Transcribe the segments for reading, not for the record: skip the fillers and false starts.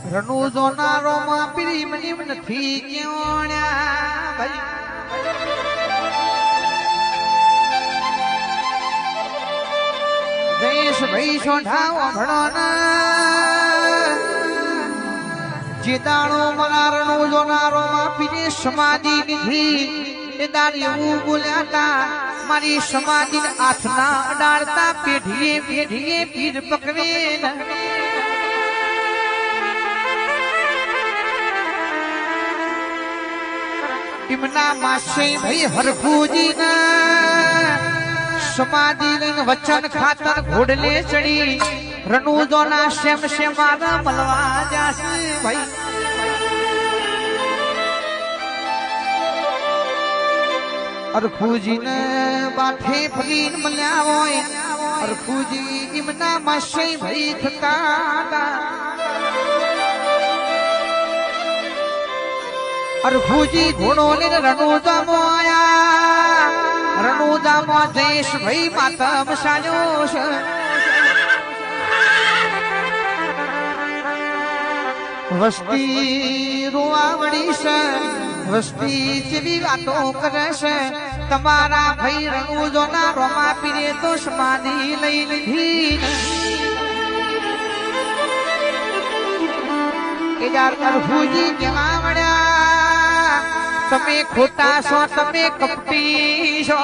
રણુ જોનારો માં પીરી મની નથી કેવણ્યા ભાઈ જયેશ ભાઈ સોઢાવો ભણોના જેદાણો મારા રણુ જોનારો માં પીરે સમાધિ કીધી એ દાડી એવું બોલ્યા તા મારી સમાધિ હાથના અડાડતા પેઢીએ પેઢીએ પીર પકવે ટીમના માસે ભાઈ હરખુજી ના સમાધિ લઈને વચન ખાતર ઘોડલે ચડી રણુજોના શેમ શેમારા મળવા જાશે ભાઈ હરખુજી ને બાઠે ફરીને મળ્યા હોય હરખુજી ઈમના માસે ભાઈ થતા હરખુજી ઘોડો લઈને રણુજામાં આયા રણુજામાં જયેશ ભાઈ માતમ સાજો છે વસ્તી રોવાવડી છે વસ્તી જેવી વાતો કરે છે તમારા ભાઈ રણુજોના રોમા પીરે તો સમાધિ લઈ લીધી કે યાર હરખુજી કેવા મળ્યા તમે ખોટા છો તમે કપટી છો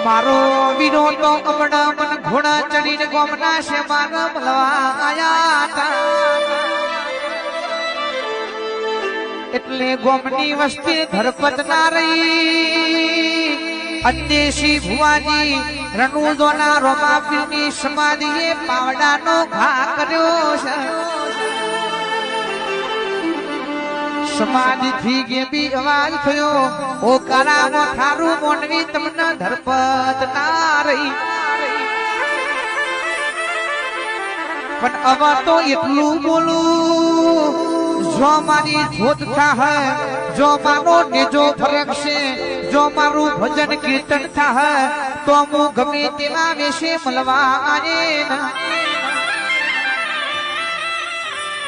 મારો વિરોધો કમડા મન ઘોડા ચડીને ગોમના છે મારા મળવા આયા હતા એટલે ગોમની વસ્તી ધરપત ના રહી અંદેશી ભુવાની રણુજોના રોમાપીરની સમાધિએ પાવડાનો ઘા કર્યો છે સમાધિ થી ગેબી અવાજ થયો ઓ કરાવો થારું મોનવી તમને ધરપત ના રહી પણ હવે તો એટલું બોલું જો મારી જોત થાહે જો મારો નેજો ફરક છે જો મારું ભજન કીર્તન થાહે તો હું ગમે તેવા વેશે મળવા આને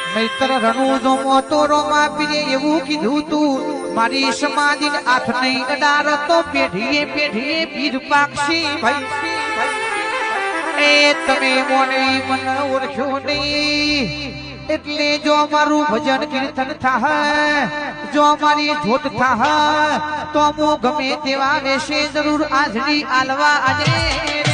નહીતર રણુજો મોતો રોમા પીરે એવું કીધું તું મારી સમાધિ હાથ નહીં અડાર તો પેઢીએ પેઢીએ પીર પાક્ષી ભાઈ એ તમે મોને મને ઓળખ્યો નહીં એટલે જો મારું ભજન કીર્તન થાહે જો મારી જોત થાહે તો હું ગમે તેવા વેશે જરૂર હાજરી આલવા આજે